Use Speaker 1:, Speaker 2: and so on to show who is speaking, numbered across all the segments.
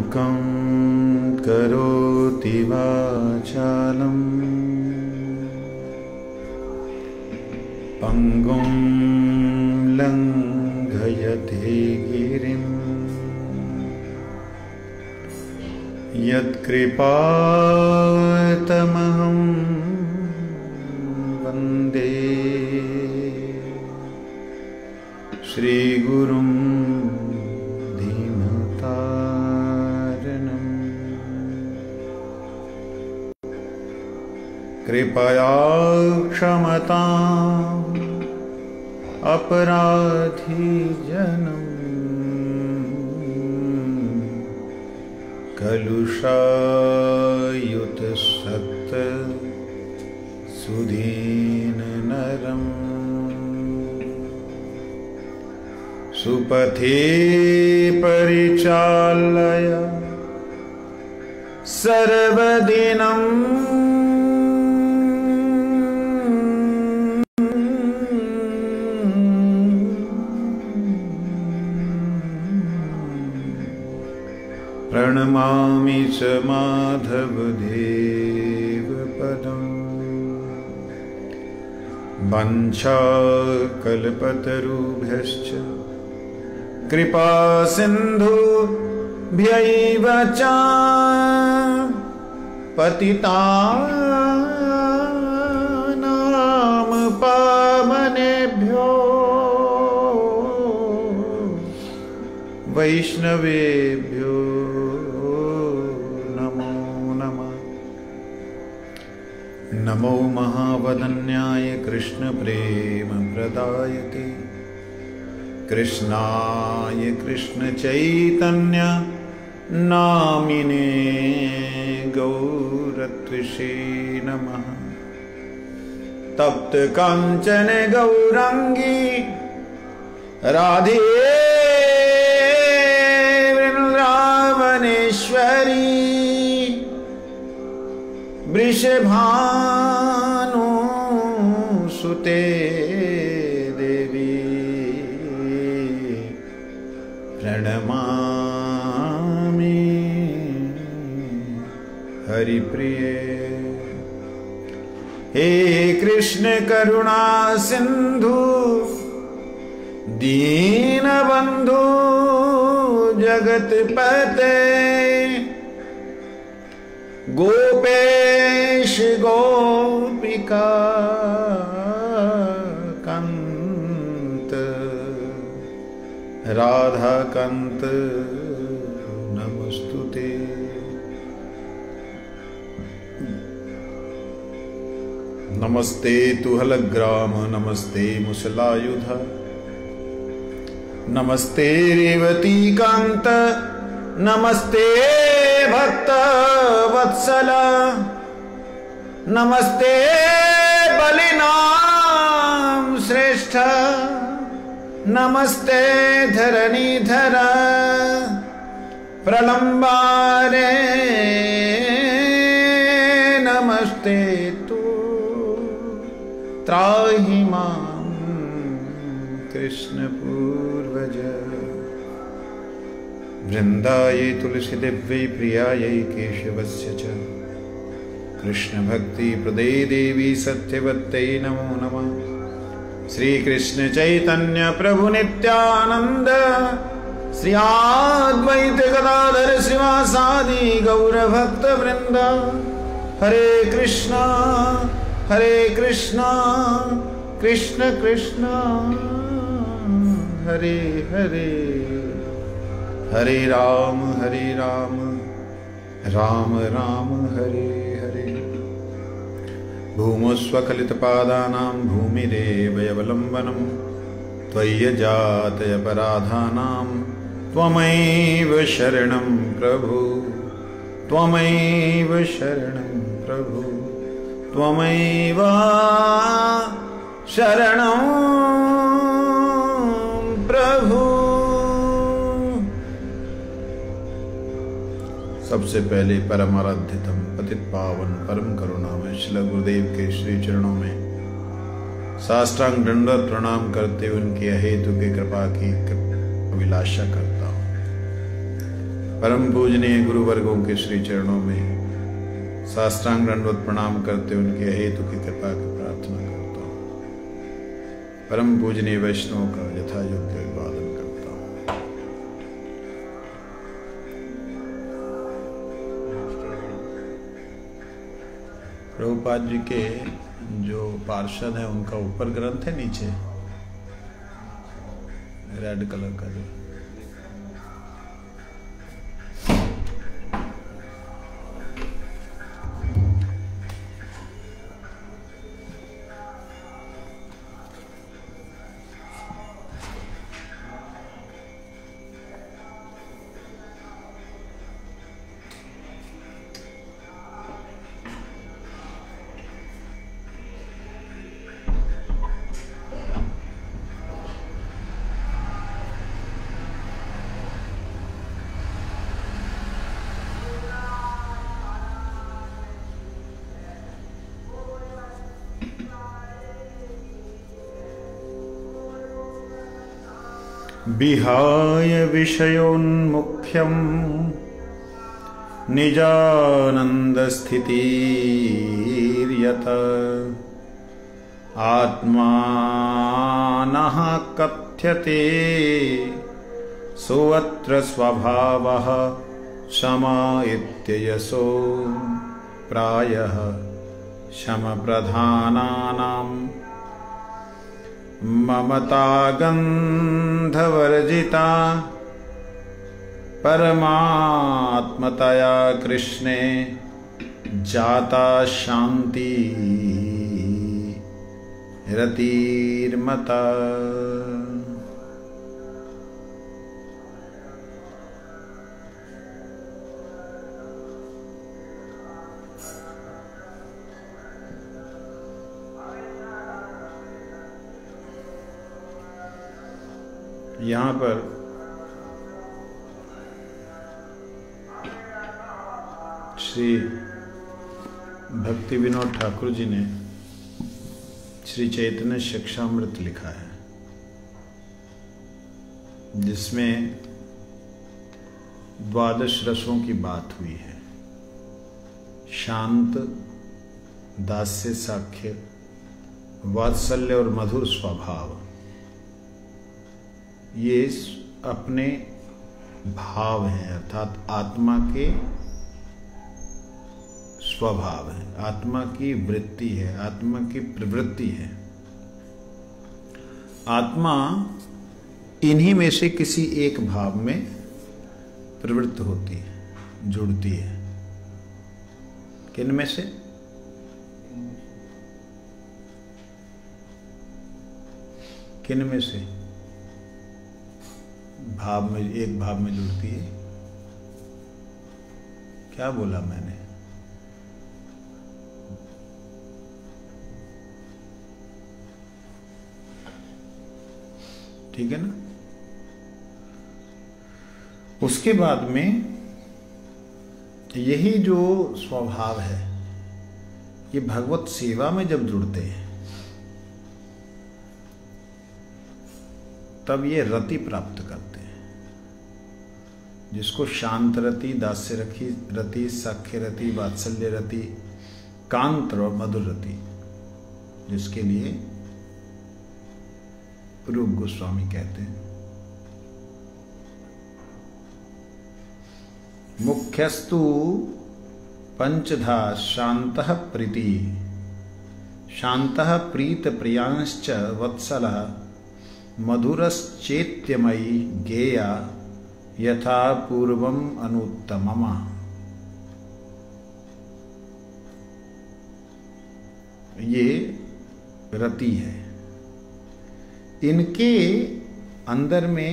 Speaker 1: मूकं करोति वाचालं पंगुं लंघयते गिरिं यत्कृपातमहं वन्दे श्रीगुरुं धीमतारणम्। कृपया क्षमताम् अपराधीजनम् कलुषायुतसक्त सुदीननरम् सुपथे परिचालय सर्वदिनं प्रणमामि च माधवदेवपदम्। वंशाकल्पतरुभ्यश्च कृपा सिन्धुभ्यैव च पतितानां पावनेभ्यो वैष्णवेभ्यो नमो नमः। नमो महावदन्याय कृष्ण प्रेम प्रदायते कृष्णाय कृष्ण चैतन्य नामिने गौरत्विषे नमः। तप्त कांचन गौरांगी राधे वृंदावनेश्वरी वृषभानुसुते प्रणमामि हरिप्रिये। हे कृष्ण करुणा सिंधु दीनबंधु जगतपते गोपेश गोपिका राधा कांत नमस्तुते। नमस्ते तुहलग्राम नमस्ते मुसलायुध नमस्ते रेवती कांत नमस्ते भक्त वत्सल नमस्ते बलिनाम श्रेष्ठ नमस्ते धरणीधर प्रलंबारे नमस्ते तु त्राहि मां कृष्ण पूर्वज। वृंदायै तुलसी दिव्यै प्रियायै केशवस्य च कृष्ण भक्ति प्रदे देवी सत्यवत्यै नमो नमः। श्री कृष्ण चैतन्य प्रभु नित्यानंद श्री अद्वैत गदाधर श्रीवासादि गौर भक्त वृंद। हरे कृष्णा कृष्ण कृष्ण हरे हरे हरे राम राम राम हरे हरे। भूमस्वखलितपादानां भूमिरेव यवलम्बनं त्वय्यजातयपराधानां त्वमैव शरणं प्रभु त्वमैव शरणं प्रभु त्वमैव शरणं प्रभु। सबसे पहले परम आराध्यतम पतित पावन परम करुणामय श्री गुरुदेव के श्री चरणों में साष्टांग दंडवत प्रणाम करते हुए उनकी अहेतु की कृपा की अभिलाषा करता हूँ। परम पूजनीय गुरु वर्गों के श्री चरणों में साष्टांग दंडवत प्रणाम करते उनके हेतु की कृपा की प्रार्थना करता हूँ। परम पूजनीय वैष्णव का यथा योग्य अभिवादन करता हूँ। प्रभुपाद जी के जो पार्षद है उनका ऊपर ग्रंथ है, नीचे रेड कलर का जो विहाय विषयोन्मुख्यं निजानन्दस्थितिर्यत आत्मानः कथ्यते सोऽत्र स्वभावः शम इत्ययसो प्रायः शमप्रधानानां ममता गन्धवर्जिता परमात्मतया कृष्णे जाता शान्ति रतिर्मता। यहाँ पर श्री भक्ति विनोद ठाकुर जी ने श्री चैतन्य शिक्षामृत लिखा है, जिसमें 12 रसों की बात हुई है। शांत, दास्य, साख्य, वात्सल्य और मधुर स्वभाव, ये अपने भाव हैं, अर्थात आत्मा के स्वभाव है, आत्मा की वृत्ति है, आत्मा की प्रवृत्ति है। आत्मा इन्हीं में से किसी एक भाव में प्रवृत्त होती है, जुड़ती है। किन में से? किन में से भाव में, एक भाव में जुड़ती है? क्या बोला मैंने? ठीक है ना? उसके बाद में यही जो स्वभाव है, ये भगवत सेवा में जब जुड़ते हैं तब ये रति प्राप्त करते हैं, जिसको शांत रति, दास्य रति, साख्य रति, वात्सल्य रति, कांत और मधुर रति, जिसके लिए रूप गोस्वामी कहते हैं मुख्यस्तु पंचधा शांतः प्रीति, शांतः प्रीत प्रियांश्च वत्सलः मधुरश्चेत्यमयी गेया यथा पूर्वम अनुत्तमम। ये रति है। इनके अंदर में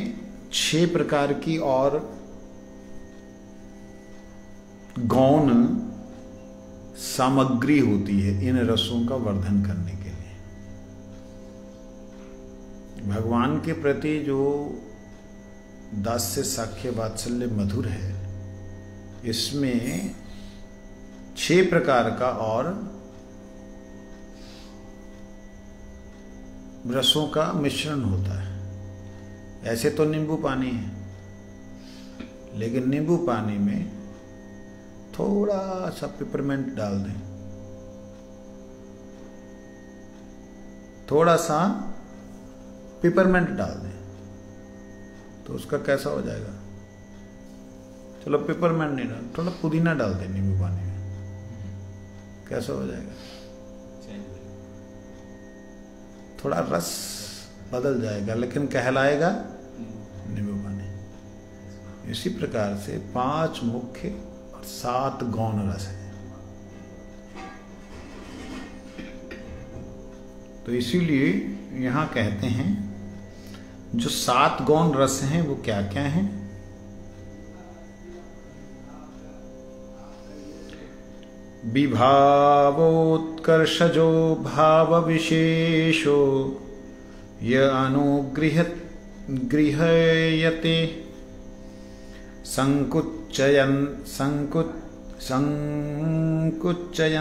Speaker 1: 6 प्रकार की और गौण सामग्री होती है इन रसों का वर्धन करने के लिए। भगवान के प्रति जो दास्य, साख्य, वात्सल्य, मधुर है, इसमें 6 प्रकार का और रसों का मिश्रण होता है। ऐसे तो नींबू पानी है, लेकिन नींबू पानी में थोड़ा सा पिपरमेंट डाल दें, थोड़ा सा पिपरमेंट डाल दें तो उसका कैसा हो जाएगा? चलो पिपरमेंट नहीं डाल, थोड़ा पुदीना डाल दें नींबू पानी में, कैसा हो जाएगा? थोड़ा रस बदल जाएगा लेकिन कहलाएगा नींबू पानी। इसी प्रकार से 5 मुख्य और 7 गौण रस है। तो इसीलिए यहां कहते हैं जो 7 गौण रस हैं वो क्या क्या हैं? विभावोत्कर्षजो भाव विशेषो य अनुगृह्यते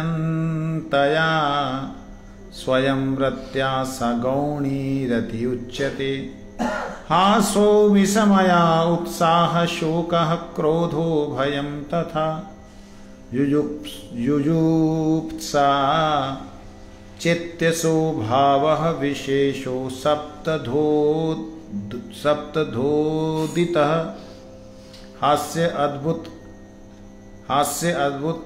Speaker 1: संकुच्चयन्तया स्वयं रत्या सगौणीरति उच्यते। हासो विषमया उत्साह शोकः क्रोधो भयं तथा युजुप्सा चित्तसो भावः विशेषो सप्तधोदितः हास्य अद्भुत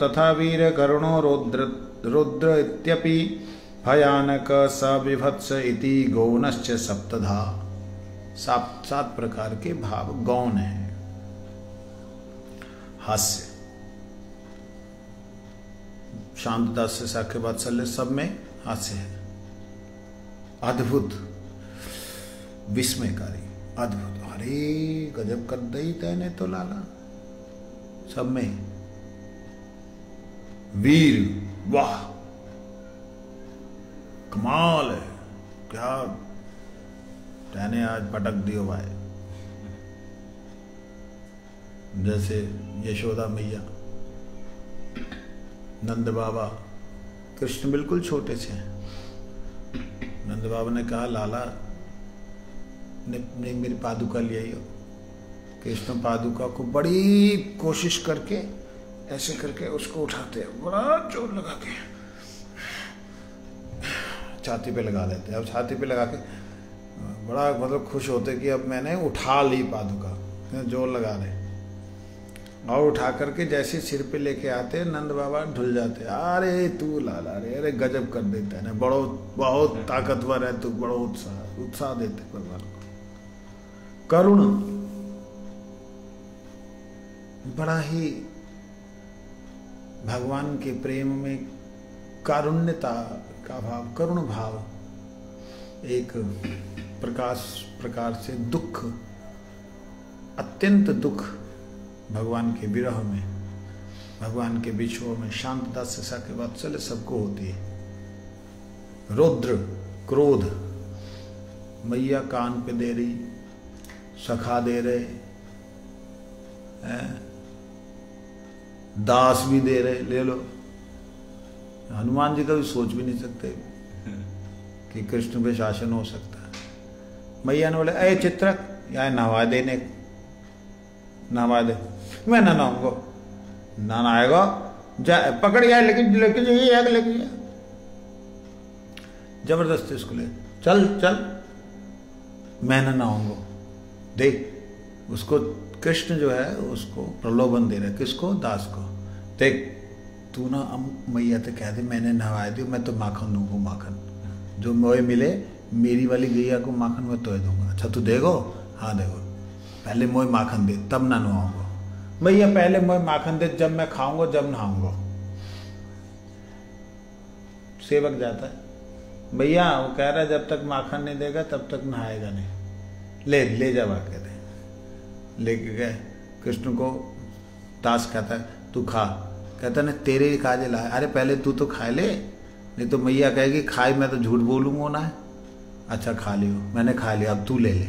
Speaker 1: तथा वीर करुणो रुद्र इत्यपि भयानक सविभत्स इति गौणश्च सप्तधा। 7 प्रकार के भाव गौण हैं। हास्य, शांतदास से साख्य वात्सल्य सब में हास्य है। अद्भुत, विस्मयकारी, अद्भुत, अरे गजब कर दई तैने तो लाला, सब में। वीर, वाह कमाल है, क्या तैने आज पटक दियो भाई। जैसे यशोदा मैया, नंद बाबा, कृष्ण बिल्कुल छोटे से हैं। नंद बाबा ने कहा लाला ने मेरी पादुका ले आई हो। कृष्ण पादुका को बड़ी कोशिश करके ऐसे करके उसको उठाते हैं, बड़ा जोर लगा के छाती पे लगा लेते हैं। अब छाती पे लगा के बड़ा मतलब खुश होते कि अब मैंने उठा ली पादुका, जोर लगा रहे। और उठा करके जैसे सिर पे लेके आते नंद बाबा ढुल जाते। अरे तू लाला रे, अरे गजब कर देता है ना, बड़ो बहुत ताकतवर है तू, बड़ो उत्साह देते भगवान को। करुण, बड़ा ही भगवान के प्रेम में कारुण्यता का भाव, करुण भाव, एक प्रकार से दुख, अत्यंत दुख भगवान के विरह में, भगवान के विछोह में। शांतदास से साके वात्सल्य सबको होती है। रौद्र, क्रोध, मैया कान पे दे रही, सखा दे रहे, दास भी दे रहे, ले लो। हनुमान जी का भी सोच भी नहीं सकते कि कृष्ण पे शासन हो सकता है। मैया ने बोले अरे चित्रक या नहवा देने, नहवा दे। मैं ना नहाऊंगा, ना नहाएगा, जा पकड़ गया, लेके जाइए, लेके जा, जबरदस्ती उसको ले, चल चल, मैं ना नहाऊंगा। देख उसको कृष्ण जो है उसको प्रलोभन दे रहा है, किसको? दास को। देख तू ना मैया तो कह दे मैंने नहवाया दी, मैं तो माखन दूंगा, माखन जो मोए मिले, मेरी वाली गैया को माखन मैं तो दूंगा। अच्छा तू देगो? हाँ देगो, पहले मोए माखन दे तब ना नहाऊंगा। भैया पहले मोए माखन दे, जब मैं खाऊंगा जब नहाऊंगा। सेवक जाता है, भैया वो कह रहा है जब तक माखन नहीं देगा तब तक नहाएगा नहीं, ले जा कहते हैं। लेके गए कृष्ण को, दास कहता है तू खा, कहता नहीं तेरे काजे लाए। अरे पहले तू तो खा ले, नहीं तो मैया कहेगी खाई मैं तो झूठ बोलूंगा ना है। अच्छा खा लियो, मैंने खा लिया, अब तू ले ले।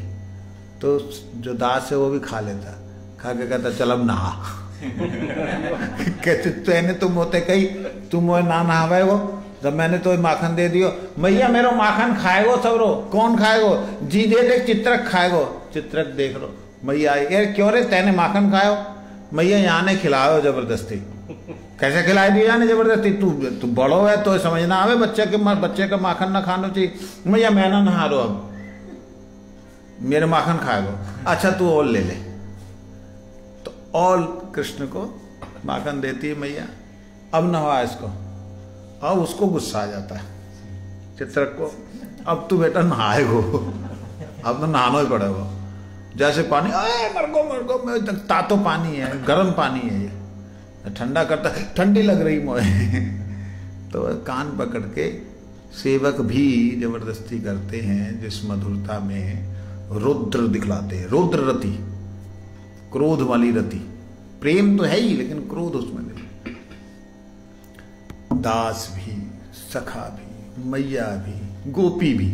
Speaker 1: तो जो दास है वो भी खा लेता, खा के कहता चल अब नहा। कहते तेने तुम होते कही तुम वो ना नहावे वो, जब मैंने तो माखन दे दियो। मैया मेरो माखन खाएगो सबरो, कौन खाएगो? जी दे चित्रक खाएगो। चित्रक देख लो मैया आई, यार क्यों रे तेने माखन खायो? मैया यहाँ ने खिलायो जबरदस्ती। कैसे खिलाई दिया ने जबरदस्ती? तू बड़ो है तो समझना आवे बच्चे का माखन ना खाना चाहिए। मैया मैं ना नहा रो, अब मेरे माखन खाएगो। अच्छा तू और ले ले। तो और कृष्ण को माखन देती है मैया। अब नहा इसको। अब उसको गुस्सा आ जाता है चित्रक को, अब तू बेटा नहाएगो, अब तो नहाना ही पड़ेगा। जैसे पानी मर गो तातो पानी है, गर्म पानी है, ये ठंडा करता, ठंडी लग रही मोए। तो कान पकड़ के सेवक भी जबरदस्ती करते हैं, जिस मधुरता में रुद्र दिखलाते हैं। रुद्र रति, क्रोध वाली रति। प्रेम तो है ही लेकिन क्रोध उसमें नहीं। दास भी, सखा भी, मैया भी, गोपी भी,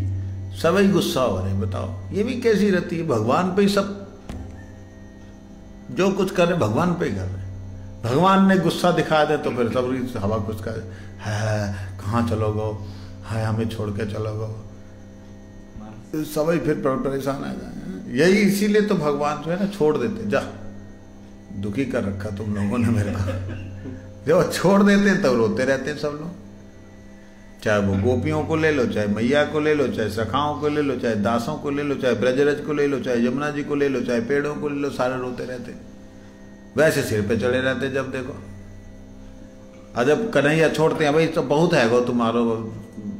Speaker 1: सभी गुस्सा हो रहे। बताओ ये भी कैसी रति है? भगवान पे ही सब, जो कुछ कर रहे भगवान पे ही कर रहे। भगवान ने गुस्सा दिखा दे तो फिर सब हवा कुछ कर है, कहाँ चलोगो, है हमें छोड़ के चलोगो, सभी फिर परेशान आ जाए। यही इसीलिए तो भगवान जो है ना छोड़ देते, जा दुखी कर रखा तुम लोगों ने मेरे को। जब छोड़ देते हैं तब रोते रहते हैं सब लोग। चाहे वो गोपियों को ले लो, चाहे मैया को ले लो, चाहे सखाओं को ले लो, चाहे दासों को ले लो, चाहे ब्रजरज को ले लो, चाहे यमुना जी को ले लो, चाहे पेड़ों को ले लो, सारे रोते रहते। वैसे सिर पे चढ़े रहते जब देखो। और जब कन्हैया छोड़ते हैं, भाई तो बहुत है गो तुम्हारो,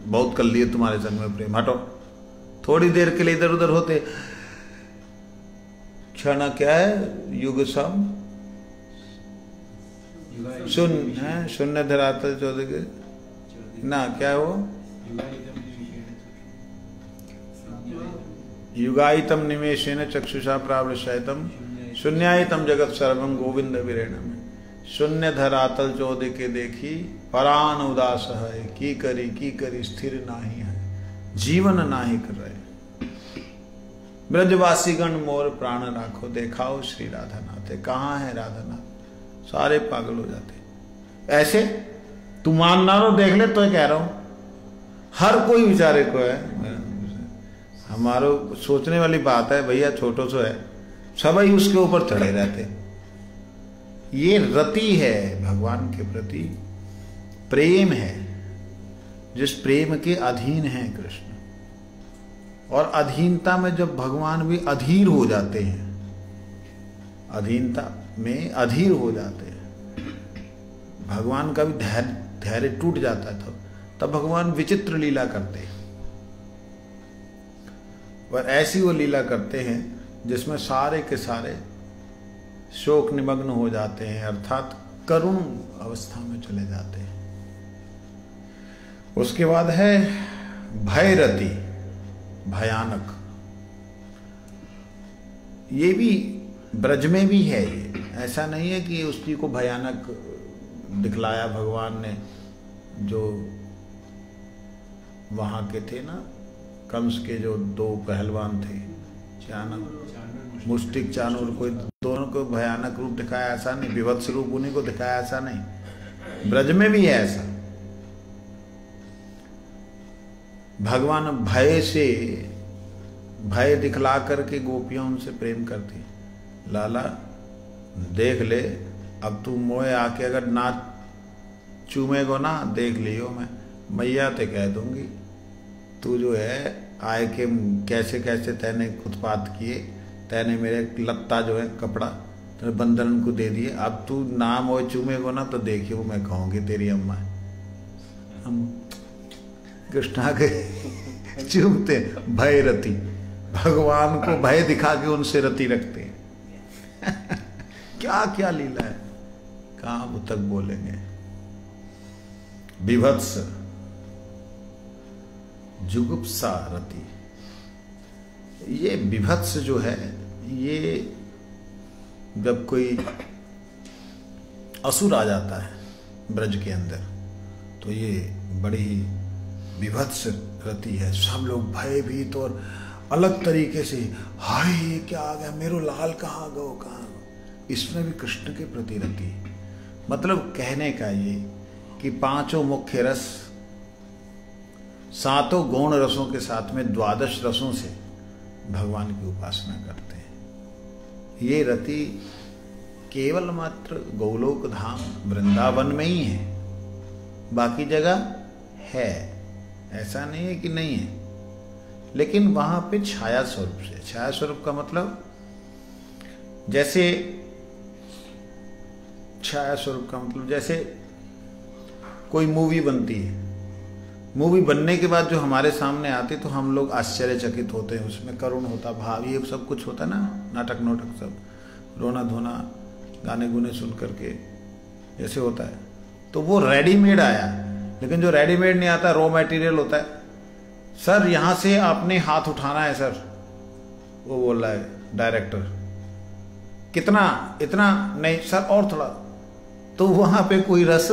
Speaker 1: बहुत कर लिए तुम्हारे संग में प्रेम, हटो। थोड़ी देर के लिए इधर उधर होते। क्षण क्या है? युग सम शून्य है, शून्य धरातल चौदह के ना, क्या है वो? युगायितम निमेशेन चक्षुषा प्रावृषयतम शून्यायितम जगत सर्वम गोविंद विरेणम। शून्य धरातल चौदह के देखी परान उदास है, की करी स्थिर नाही है, जीवन नाही कर रहे। ब्रजवासी गण मोर प्राण राखो, देखाओ श्री राधा नाथ। कहाँ है राधा नाथ? सारे पागल हो जाते। ऐसे तू मान ना लो, देख ले तो कह रहा हूं, हर कोई बेचारे को है। हमारो सोचने वाली बात है भैया, छोटो सो है, सभी उसके ऊपर चढ़े रहते। ये रति है भगवान के प्रति, प्रेम है, जिस प्रेम के अधीन है कृष्ण। और अधीनता में जब भगवान भी अधीर हो जाते हैं, अधीनता में अधीर हो जाते हैं, भगवान का भी धैर्य टूट जाता है, तब भगवान विचित्र लीला करते हैं। और ऐसी वो लीला करते हैं जिसमें सारे के सारे शोक निमग्न हो जाते हैं, अर्थात करुण अवस्था में चले जाते हैं। उसके बाद है भयरति, भयानक। ये भी ब्रज में भी है। ये ऐसा नहीं है कि उसकी को भयानक दिखलाया भगवान ने। जो वहां के थे ना, कंस के जो दो पहलवान थे, चाणूर मुष्टिक चाणूर, कोई दोनों को भयानक रूप दिखाया ऐसा नहीं, विभत्स रूप उन्हीं को दिखाया ऐसा नहीं। ब्रज में भी है ऐसा। भगवान भय से, भय दिखला करके गोपियां उनसे प्रेम करती। लाला देख ले, अब तू मोए आके अगर ना चूमेगो ना, देख लियो मैं मैया ते कह दूंगी, तू जो है आए के कैसे कैसे तैने उत्पात किए, तैने मेरे लत्ता जो है कपड़ा तो बंदरन को दे दिए, अब तू ना मोए चूमेगो ना तो देखियो मैं कहूंगी तेरी अम्मा। हम कृष्णा के चूमते भय रति, भगवान को भय दिखा के उनसे रति रखते हैं। क्या क्या लीला है, कहां वो तक बोलेंगे। विभत्स, जुगुप्सा रति। ये विभत्स जो है, ये जब कोई असुर आ जाता है ब्रज के अंदर, तो ये बड़ी विभत्स रति है। सब लोग भयभीत और अलग तरीके से, हाय क्या आ गया, मेरो लाल कहाँ गो, कहाँ गो। इसमें भी कृष्ण के प्रति रति। मतलब कहने का ये कि पांचों मुख्य रस, सातों गौण रसों के साथ में 12 रसों से भगवान की उपासना करते हैं। ये रति केवल मात्र गोलोक धाम वृंदावन में ही है, बाकी जगह है, ऐसा नहीं है कि नहीं है, लेकिन वहां पे छाया स्वरूप से। छाया स्वरूप का मतलब जैसे, छाया स्वरूप का मतलब जैसे कोई मूवी बनती है, मूवी बनने के बाद जो हमारे सामने आती तो हम लोग आश्चर्यचकित होते हैं, उसमें करुण होता, भाव, ये सब कुछ होता ना, नाटक नोटक सब, रोना धोना, गाने गुने सुन करके जैसे होता है। तो वो रेडीमेड आया, लेकिन जो रेडीमेड नहीं आता, रॉ मटेरियल होता है। सर यहां से आपने हाथ उठाना है सर, वो बोल रहा है डायरेक्टर, कितना, इतना नहीं सर, और थोड़ा, तो वहां पे कोई रस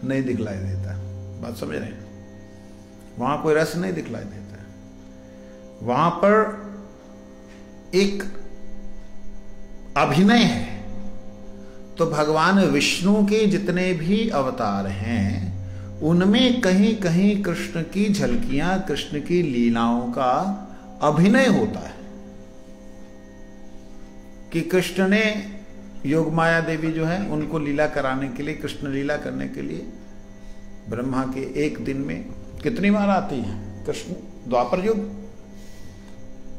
Speaker 1: नहीं दिखलाई देता। बात समझ रहे हैं? वहां कोई रस नहीं दिखलाई देता। वहां पर एक अभिनय है। तो भगवान विष्णु के जितने भी अवतार हैं उनमें कहीं कहीं कृष्ण की झलकियां, कृष्ण की लीलाओं का अभिनय होता है कि कृष्ण ने, योग माया देवी जो है उनको लीला कराने के लिए, कृष्ण लीला करने के लिए ब्रह्मा के एक दिन में कितनी बार आती है कृष्ण? द्वापर युग,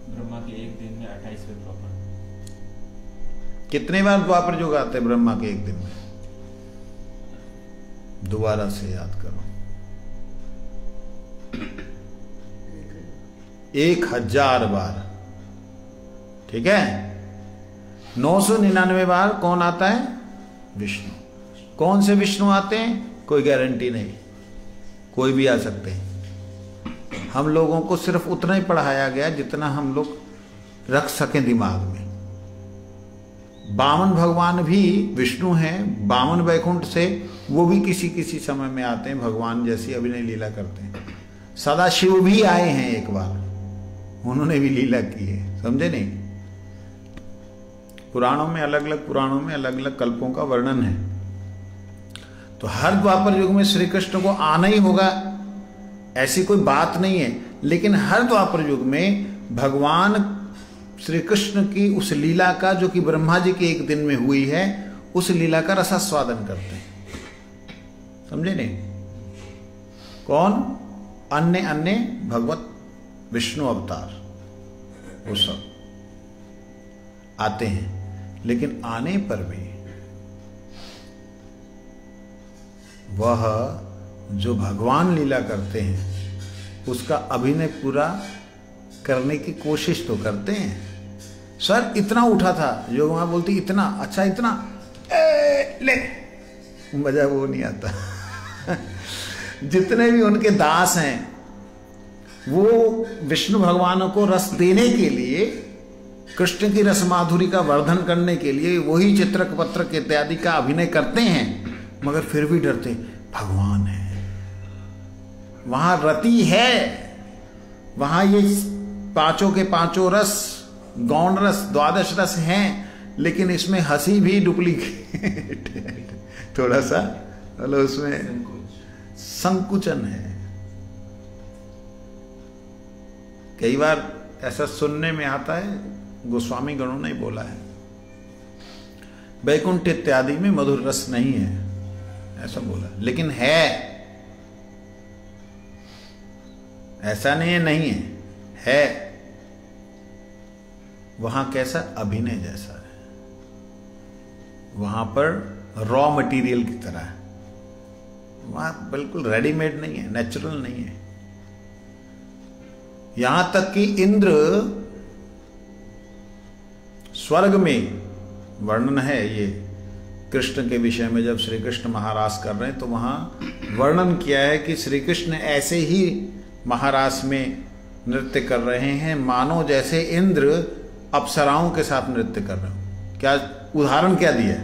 Speaker 2: ब्रह्मा के एक दिन में 28वें द्वापर।
Speaker 1: कितने बार द्वापर युग आते हैं ब्रह्मा के एक दिन में? दोबारा से याद करो, 1000 बार। ठीक है, 999 बार कौन आता है? विष्णु। कौन से विष्णु आते हैं? कोई गारंटी नहीं, कोई भी आ सकते हैं। हम लोगों को सिर्फ उतना ही पढ़ाया गया जितना हम लोग रख सकें दिमाग में। बामन भगवान भी विष्णु हैं, बामन वैकुंठ से, वो भी किसी किसी समय में आते हैं, भगवान जैसी अभिनय लीला करते हैं। सदाशिव भी आए हैं एक बार, उन्होंने भी लीला की है, समझे नहीं? पुराणों में अलग अलग कल्पों का वर्णन है। तो हर द्वापर युग में श्री कृष्ण को आना ही होगा, ऐसी कोई बात नहीं है। लेकिन हर द्वापर युग में भगवान श्री कृष्ण की उस लीला का, जो कि ब्रह्मा जी के एक दिन में हुई है, उस लीला का रसास्वादन करते हैं। समझे नहीं? कौन? अन्य अन्य भगवत विष्णु अवतार, वो सब आते हैं। लेकिन आने पर भी वह जो भगवान लीला करते हैं उसका अभिनय पूरा करने की कोशिश तो करते हैं। सर इतना उठा था, योग मां बोलती इतना, अच्छा इतना, ले, मजा वो नहीं आता। जितने भी उनके दास हैं वो विष्णु भगवान को रस देने के लिए, कृष्ण की रस माधुरी का वर्धन करने के लिए वही चित्रक पत्रक इत्यादि का अभिनय करते हैं, मगर फिर भी डरते, भगवान है वहां, रति है वहां, ये पांचों के पांचों रस, गौण रस, 12 रस हैं, लेकिन इसमें हंसी भी डुप्लीकेट थोड़ा सा मतलब उसमें संकुचन है। कई बार ऐसा सुनने में आता है, गोस्वामी गणों ने बोला है, वैकुंठ इत्यादि में मधुर रस नहीं है, ऐसा बोला, लेकिन है, ऐसा नहीं है, नहीं है। वहां कैसा? अभिनय जैसा है, वहां पर रॉ मटेरियल की तरह है, वहां बिल्कुल रेडीमेड नहीं है, नेचुरल नहीं है। यहां तक कि इंद्र, स्वर्ग में वर्णन है ये कृष्ण के विषय में, जब श्री कृष्ण महारास कर रहे हैं तो वहां वर्णन किया है कि श्री कृष्ण ऐसे ही महारास में नृत्य कर रहे हैं मानो जैसे इंद्र अप्सराओं के साथ नृत्य कर रहे हो। क्या उदाहरण क्या दिया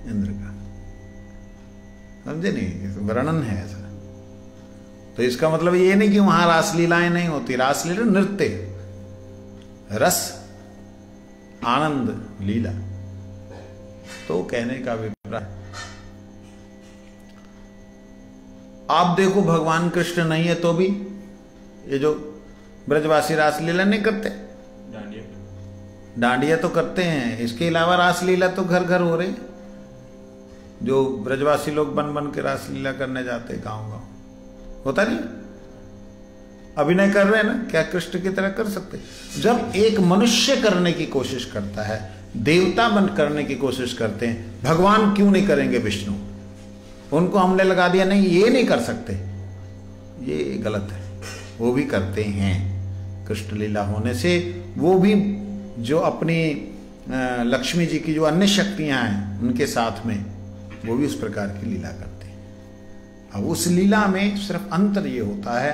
Speaker 1: इंद्र का? समझे नहीं? वर्णन है ऐसा। तो इसका मतलब ये नहीं कि वहां रासलीलाएं नहीं होती, रासलीला नृत्य, रस, आनंद, लीला। तो कहने का अभिप्राय, आप देखो भगवान कृष्ण नहीं है तो भी ये जो ब्रजवासी रासलीला नहीं करते, डांडिया तो करते हैं, इसके अलावा रासलीला तो घर घर हो रही, जो ब्रजवासी लोग बन बन के रासलीला करने जाते गांव गांव, होता नहीं? अभिनय कर रहे हैं ना, क्या कृष्ण की तरह कर सकते? जब एक मनुष्य करने की कोशिश करता है, देवता बन करने की कोशिश करते हैं, भगवान क्यों नहीं करेंगे विष्णु? उनको हमने लगा दिया नहीं ये नहीं कर सकते, ये गलत है। वो भी करते हैं कृष्ण लीला होने से, वो भी जो अपनी लक्ष्मी जी की जो अन्य शक्तियां हैं उनके साथ में वो भी उस प्रकार की लीला करते हैं। अब उस लीला में सिर्फ अंतर ये होता है,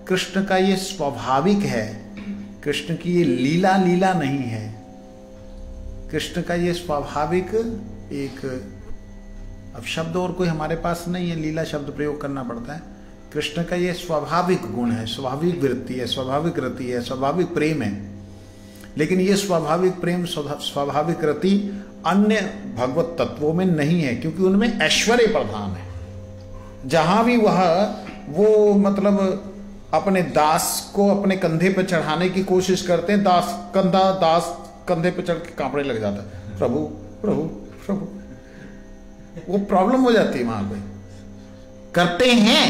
Speaker 1: कृष्ण का ये स्वाभाविक है, कृष्ण की ये लीला लीला नहीं है। कृष्ण का ये स्वाभाविक एक, अब शब्द और कोई हमारे पास नहीं है, लीला शब्द प्रयोग करना पड़ता है। कृष्ण का ये स्वाभाविक गुण है, स्वाभाविक वृत्ति है, स्वाभाविक रति है, स्वाभाविक प्रेम है। लेकिन ये स्वाभाविक प्रेम, स्वाभाविक रति अन्य भगवत तत्वों में नहीं है, क्योंकि उनमें ऐश्वर्य प्रधान है। जहां भी वह वो मतलब अपने दास को अपने कंधे पर चढ़ाने की कोशिश करते हैं, दास कंधे पर चढ़ के कांपने लग जाता है, प्रभु प्रभु प्रभु। वो प्रॉब्लम हो जाती है वहां पे। करते हैं,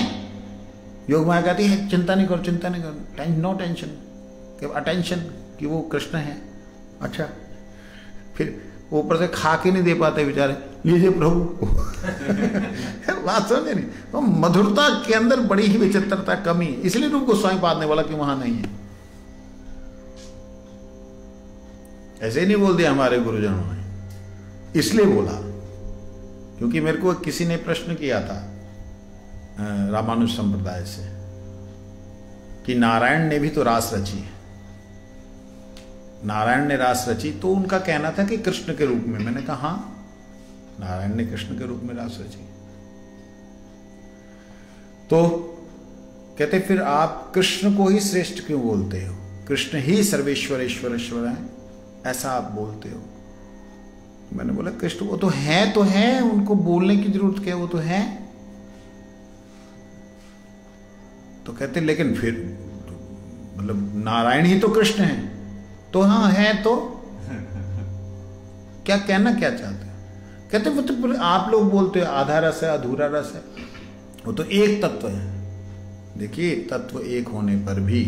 Speaker 1: योग माया कहती है चिंता नहीं करो, चिंता नहीं करो, नो टेंशन, अटेंशन कि वो कृष्ण है। अच्छा, फिर ऊपर से खा के नहीं दे पाते बेचारे, लीजिए प्रभु। बात समझे नहीं? तो मधुरता के अंदर बड़ी ही विचित्रता कमी, इसलिए रूप गोस्वामी पाद ने बोला कि वहां नहीं है। ऐसे नहीं बोल दिया हमारे गुरुजनों ने, इसलिए बोला क्योंकि मेरे को किसी ने प्रश्न किया था रामानुज संप्रदाय से कि नारायण ने भी तो रास रची है, नारायण ने रास रची, तो उनका कहना था कि कृष्ण के रूप में। मैंने कहा हाँ, नारायण ने कृष्ण के रूप में रास रची। तो कहते फिर आप कृष्ण को ही श्रेष्ठ क्यों बोलते हो? कृष्ण ही सर्वेश्वर ईश्वर है, ऐसा आप बोलते हो। मैंने बोला कृष्ण वो तो है, उनको बोलने की जरूरत क्या, वो तो है। तो कहते लेकिन फिर मतलब नारायण ही तो कृष्ण है। तो हाँ है, तो क्या कहना क्या चाहते हैं? कहते वो तो आप लोग बोलते हो आधा रस है, अधूरा रस है, वो तो एक तत्व है। देखिए तत्व एक होने पर भी,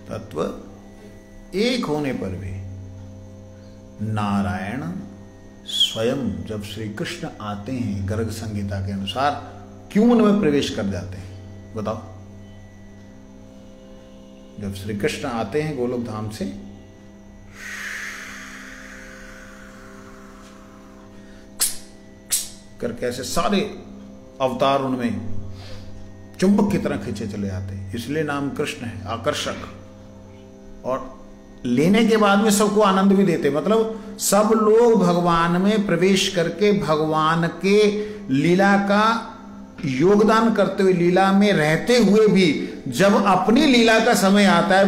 Speaker 1: तत्व एक होने पर भी नारायण स्वयं जब श्री कृष्ण आते हैं गर्ग संहिता के अनुसार क्यों उनमें प्रवेश कर जाते हैं बताओ? जब श्री कृष्ण आते हैं गोलोक धाम से, करके ऐसे सारे अवतार उनमें चुंबक की तरह खींचे चले आते हैं, इसलिए नाम कृष्ण है, आकर्षक। और लेने के बाद में सबको आनंद भी देते, मतलब सब लोग भगवान में प्रवेश करके भगवान के लीला का योगदान करते हुए, लीला में रहते हुए भी जब अपनी लीला का समय आता है,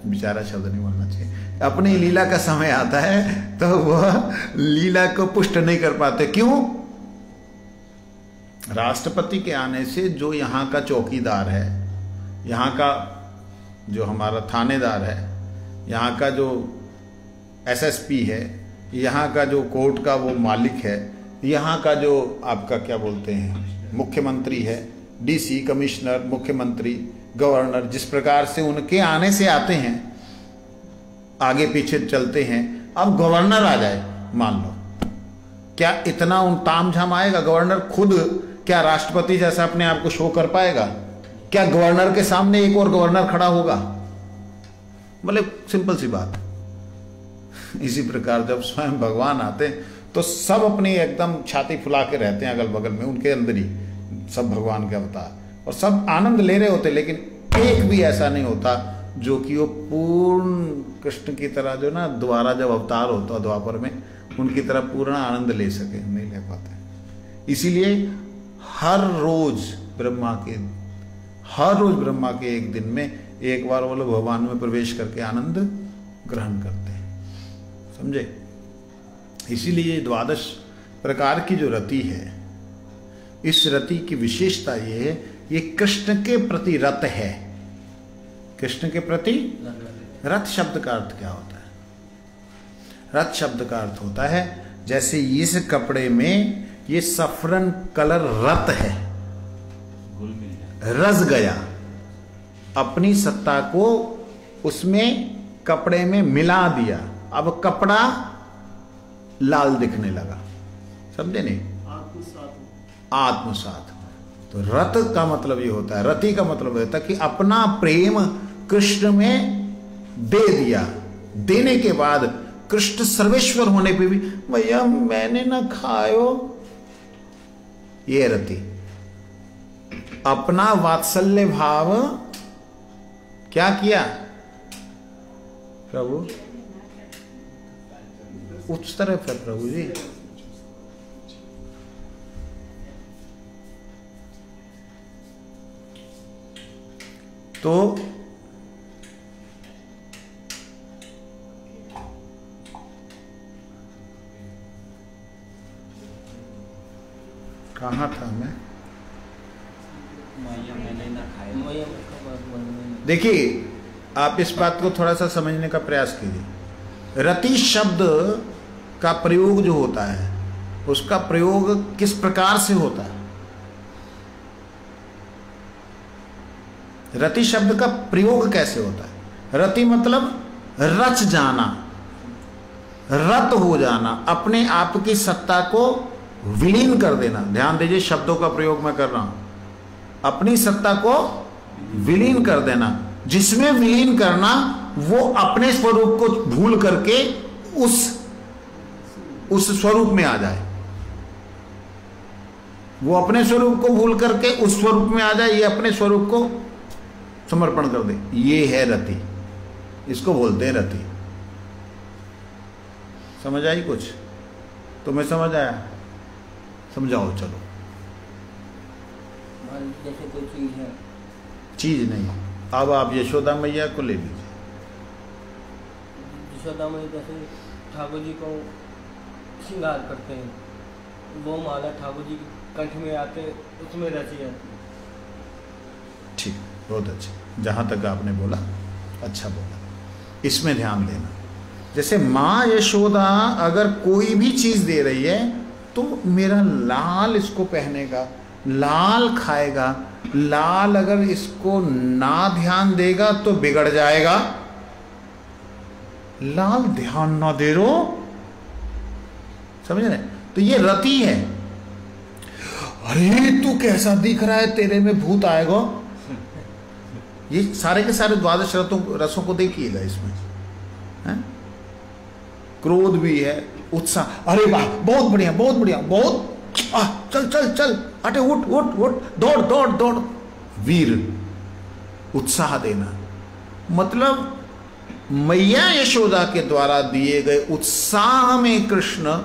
Speaker 1: बेचारा शब्द नहीं बोलना चाहिए, अपनी लीला का समय आता है तो वह लीला को पुष्ट नहीं कर पाते। क्यों? राष्ट्रपति के आने से जो यहाँ का चौकीदार है, यहाँ का जो हमारा थानेदार है, यहाँ का जो एसएसपी है, यहाँ का जो कोर्ट का वो मालिक है, यहाँ का जो आपका क्या बोलते हैं मुख्यमंत्री है, डीसी, कमिश्नर, मुख्यमंत्री, गवर्नर, जिस प्रकार से उनके आने से आते हैं, आगे पीछे चलते हैं। अब गवर्नर आ जाए मान लो, क्या इतना उन तामझाम आएगा? गवर्नर खुद क्या राष्ट्रपति जैसा अपने आप को शो कर पाएगा? क्या गवर्नर के सामने एक और गवर्नर खड़ा होगा? मतलब सिंपल सी बात। इसी प्रकार जब स्वयं भगवान आते हैं तो सब अपनी एकदम छाती फुला के रहते हैं अगल बगल में, उनके अंदर ही सब भगवान के अवतार, और सब आनंद ले रहे होते, लेकिन एक भी ऐसा नहीं होता जो कि वो पूर्ण कृष्ण की तरह जो ना दोबारा जब अवतार होता द्वापर में उनकी तरह पूर्ण आनंद ले सके, नहीं ले पाते। इसीलिए हर रोज ब्रह्मा के एक दिन में एक बार वो लोग भगवान में प्रवेश करके आनंद ग्रहण करते हैं, समझे? इसीलिए 12 प्रकार की जो रति है, इस रति की विशेषता ये है, ये कृष्ण के प्रति रत है, कृष्ण के प्रति रथ शब्द का अर्थ क्या होता है? रथ शब्द का अर्थ होता है जैसे इस कपड़े में ये सफरन कलर रत है,
Speaker 2: घुल मिल जाए,
Speaker 1: रस गया, अपनी सत्ता को उसमें कपड़े में मिला दिया, अब कपड़ा लाल दिखने लगा। समझे नहीं? आत्मसात। तो रत का मतलब ये होता है, रति का मतलब होता है कि अपना प्रेम कृष्ण में दे दिया। देने के बाद कृष्ण सर्वेश्वर होने पे भी भैया मैंने ना खायो, ये रति। अपना वात्सल्य भाव क्या किया प्रभु? उस तरफ है प्रभु जी। तो कहाँ था मैं?
Speaker 2: मैंने ना खाया।
Speaker 1: देखिए, आप इस बात को थोड़ा सा समझने का प्रयास कीजिए। रति शब्द का प्रयोग जो होता है उसका प्रयोग किस प्रकार से होता है? रति शब्द का प्रयोग कैसे होता है? रति मतलब रच जाना, रत हो जाना, अपने आप की सत्ता को विलीन कर देना। ध्यान दीजिए शब्दों का प्रयोग मैं कर रहा हूं। अपनी सत्ता को विलीन कर देना, जिसमें विलीन करना वो अपने स्वरूप को भूल करके उस स्वरूप में आ जाए। वो अपने स्वरूप को भूल करके उस स्वरूप में आ जाए, ये अपने स्वरूप को समर्पण कर दे, ये है रति। इसको बोलते हैं रति। समझ आई कुछ? तुम्हें समझ आया? समझाओ चलो।
Speaker 3: जैसे कोई चीज है,
Speaker 1: चीज नहीं, अब आप यशोदा मैया को ले लीजिए।
Speaker 3: यशोदा मैया जैसे ठाकुर जी को श्रृंगार करते हैं, वो माला ठाकुर जी कंठ में आते उसमें रची जाती है।
Speaker 1: ठीक, बहुत अच्छा। जहां तक आपने बोला अच्छा बोला, इसमें ध्यान देना। जैसे माँ यशोदा अगर कोई भी चीज दे रही है तो मेरा लाल इसको पहनेगा, लाल खाएगा, लाल अगर इसको ना ध्यान देगा तो बिगड़ जाएगा। लाल ध्यान ना दे रो, समझ रहे? तो ये रति है। अरे तू कैसा दिख रहा है, तेरे में भूत आएगा। ये सारे के सारे द्वादश रसों को देखिएगा इसमें है? क्रोध भी है, उत्साह, अरे वाह बहुत बढ़िया बहुत बढ़िया, बहुत चल चल चल, अटे उठ उठ उठ, दौड़ दौड़ दौड़, वीर, उत्साह देना। मतलब मैया यशोदा के द्वारा दिए गए उत्साह में कृष्ण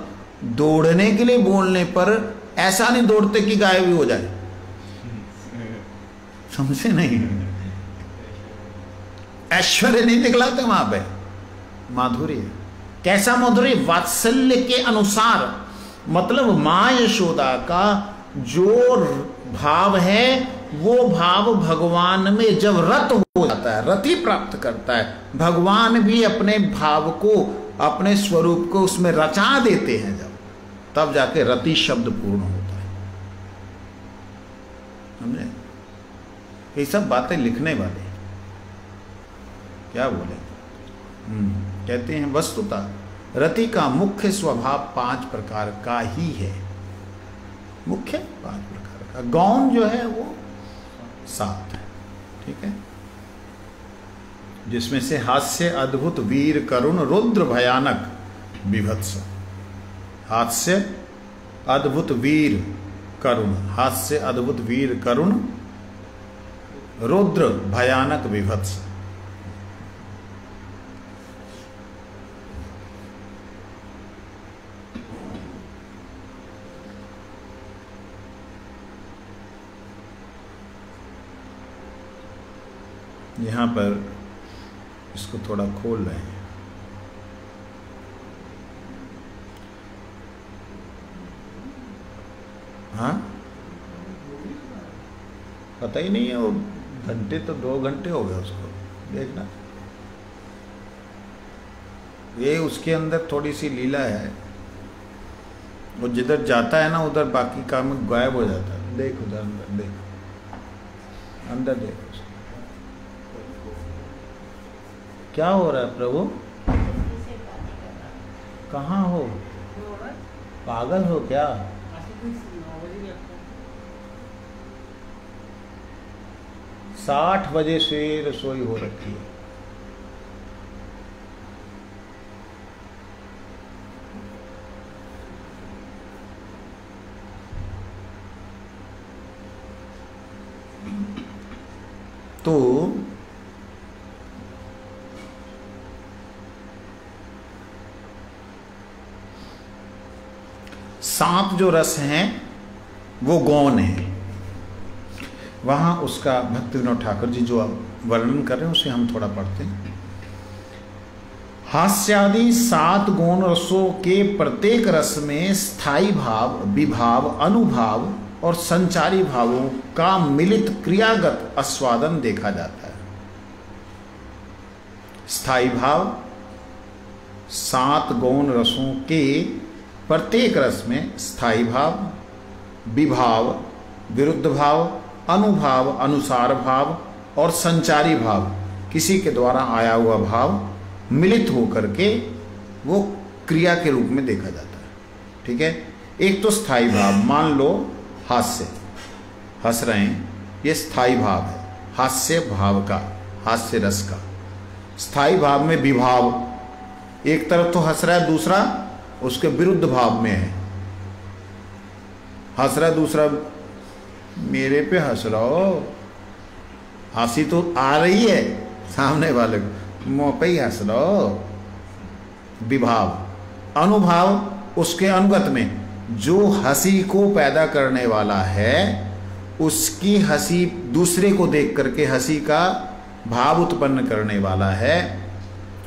Speaker 1: दौड़ने के लिए बोलने पर ऐसा नहीं दौड़ते कि गायब भी हो जाए। समझे नहीं? ऐश्वर्य नहीं दिखलाते वहां पे, माधुर्य। कैसा माधुर्य? वात्सल्य के अनुसार। मतलब मां यशोदा का जो भाव है वो भाव भगवान में जब रत हो जाता है, रति प्राप्त करता है, भगवान भी अपने भाव को, अपने स्वरूप को उसमें रचा देते हैं जब, तब जाके रति शब्द पूर्ण होता है। समझे? ये सब बातें लिखने वाले क्या बोले? कहते हैं वस्तुतः रति का मुख्य स्वभाव 5 प्रकार का ही है। मुख्य 5 प्रकार का, गौण जो है वो 7 है। ठीक है? जिसमें से हास्य, अद्भुत, वीर, करुण, रुद्र, भयानक, विभत्स। हास्य, अद्भुत, वीर, करुण। हास्य, अद्भुत, वीर, करुण, रुद्र, भयानक, विभत्स। यहाँ पर इसको थोड़ा खोल रहे हैं। हाँ, पता ही नहीं है वो, घंटे तो 2 घंटे हो गए उसको देखना। ये उसके अंदर थोड़ी सी लीला है, वो जिधर जाता है ना उधर बाकी काम गायब हो जाता है। देख उधर अंदर, देख अंदर, देख क्या हो रहा है प्रभु? कहाँ हो? पागल हो क्या? 60 बजे से रसोई हो रखी है। तो सात जो रस हैं वो गौण है। वहां उसका भक्ति विनोद ठाकुर जी जो वर्णन कर रहे हैं उसे हम थोड़ा पढ़ते हैं। हास्यादि 7 गौण रसों के प्रत्येक रस में स्थायी भाव, विभाव, अनुभाव और संचारी भावों का मिलित क्रियागत आस्वादन देखा जाता है। स्थायी भाव 7 गौण रसों के प्रत्येक रस में स्थायी भाव, विभाव, विरुद्ध भाव, अनुभाव, अनुसार भाव और संचारी भाव, किसी के द्वारा आया हुआ भाव मिलित होकर के वो क्रिया के रूप में देखा जाता है। ठीक है, एक तो स्थायी भाव, मान लो हास्य, हंस रहे हैं, ये स्थायी भाव है, हास्य भाव का, हास्य रस का। स्थायी भाव में विभाव, एक तरफ तो हंस रहा है, दूसरा उसके विरुद्ध भाव में है। हंस रहा है, दूसरा मेरे पे हंस रहा हो, हंसी तो आ रही है सामने वाले को, मुंह पे ही हंस रहा हो। विभाव, अनुभाव उसके अनुगत में जो हंसी को पैदा करने वाला है उसकी हंसी दूसरे को देख करके हंसी का भाव उत्पन्न करने वाला है,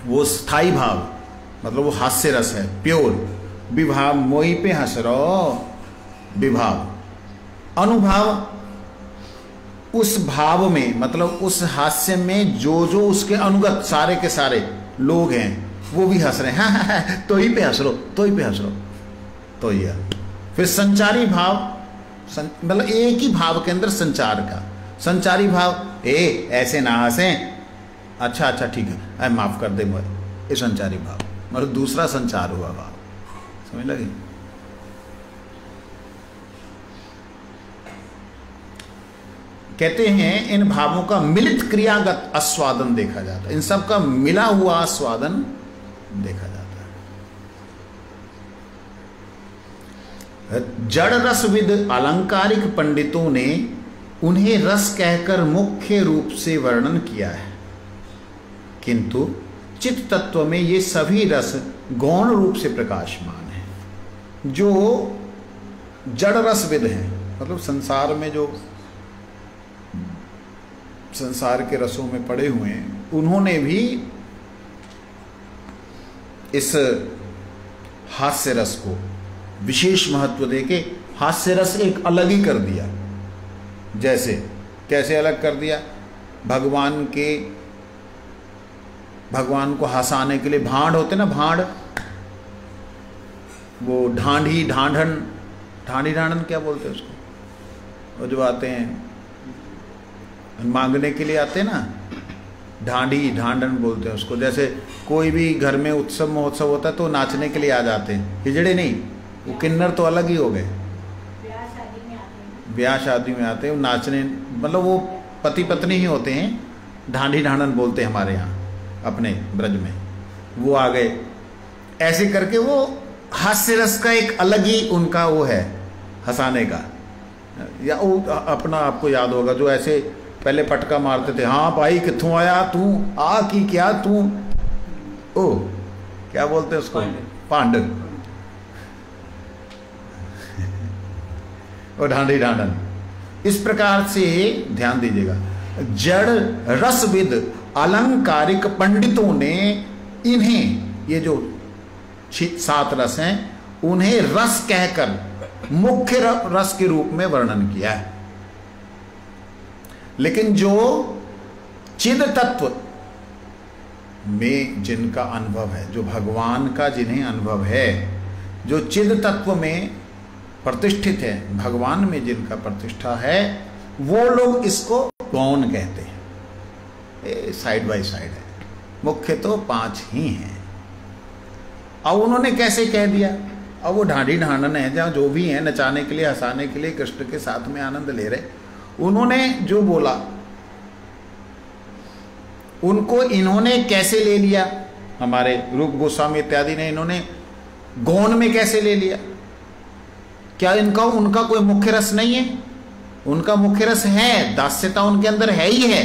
Speaker 1: वो स्थायी भाव, मतलब वो हास्य रस है, प्योर। विभाव, मोई पे हंस रहो, विभाव। अनुभाव, उस भाव में, मतलब उस हास्य में जो जो उसके अनुगत सारे के सारे लोग हैं वो भी हंस रहे हैं, हाँ, तो ही पे हंस लो, तो ही पे हंस लो, तो ही। फिर संचारी भाव, मतलब एक ही भाव के अंदर संचार का संचारी भाव, ऐसे ना हंसें, अच्छा अच्छा ठीक है, माफ कर दे मुझे, ये संचारी भाव, मतलब दूसरा संचार हुआ भाव। समझ लगी? कहते हैं इन भावों का मिलित क्रियागत आस्वादन देखा जाता है, इन सब का मिला हुआ आस्वादन देखा जाता है। जड़ रसविद अलंकारिक पंडितों ने उन्हें रस कहकर मुख्य रूप से वर्णन किया है, किंतु चित्त तत्व में ये सभी रस गौण रूप से प्रकाशमान हैं। जो जड़ रसविद हैं, मतलब संसार में जो संसार के रसों में पड़े हुए हैं, उन्होंने भी इस हास्य रस को विशेष महत्व देके हास्य रस एक अलग ही कर दिया। जैसे कैसे अलग कर दिया? भगवान को हंसाने के लिए भांड होते ना, भांड, वो ढांढी ढांढन क्या बोलते हैं उसको, वो जो आते हैं मांगने के लिए आते हैं ना, ढांढी ढांढन बोलते हैं उसको। जैसे कोई भी घर में उत्सव महोत्सव होता है तो नाचने के लिए आ जाते हैं, हिजड़े नहीं, वो किन्नर तो अलग ही हो गए, ब्याह शादी में आते हैं वो नाचने, मतलब वो पति पत्नी ही होते हैं, ढांढी ढांढन बोलते हैं हमारे यहाँ अपने ब्रज में, वो आ गए। ऐसे करके वो हास्य रस का एक अलग ही उनका वो है हंसाने का। या वो अपना आपको याद होगा जो ऐसे पहले पटका मारते थे, हाँ भाई कित्थों आया तू, आ की क्या तू, ओ क्या बोलते हैं उसको, पांड, और ढांढी ढांढन। इस प्रकार से ध्यान दीजिएगा, जड़ रसविद अलंकारिक पंडितों ने इन्हें, ये जो 7 रस हैं, उन्हें रस कहकर मुख्य रस के रूप में वर्णन किया है। लेकिन जो चिद तत्व में जिनका अनुभव है, जो भगवान का जिन्हें अनुभव है, जो चिद तत्व में प्रतिष्ठित है, भगवान में जिनका प्रतिष्ठा है, वो लोग इसको गौण कहते हैं। ये साइड बाय साइड है, मुख्य तो 5 ही हैं। अब उन्होंने कैसे कह दिया? अब वो ढांढी ढांडन है, जहाँ जो भी है नचाने के लिए, हंसाने के लिए, कृष्ण के साथ में आनंद ले रहे, उन्होंने जो बोला उनको इन्होंने कैसे ले लिया? हमारे रूप गोस्वामी इत्यादि ने इन्होंने गौण में कैसे ले लिया? क्या उनका कोई मुख्य रस नहीं है? उनका मुख्य रस है, दास्यता उनके अंदर है ही है।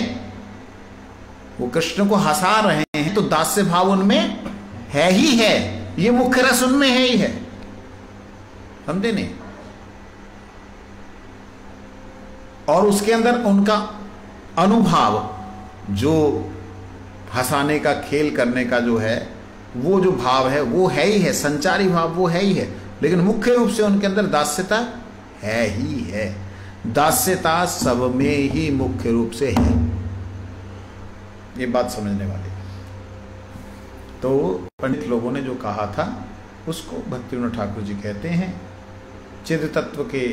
Speaker 1: वो कृष्ण को हंसा रहे हैं तो दास्य भाव उनमें है ही है, ये मुख्य रस उनमें है ही है। समझे नहीं? और उसके अंदर उनका अनुभाव, जो हंसाने का, खेल करने का जो है, वो जो भाव है वो है ही है, संचारी भाव वो है ही है, लेकिन मुख्य रूप से उनके अंदर दास्यता है ही है। दास्यता सब में ही मुख्य रूप से है, ये बात समझने वाली। तो पंडित लोगों ने जो कहा था उसको भक्तिविनोद ठाकुर जी कहते हैं। चिद तत्व के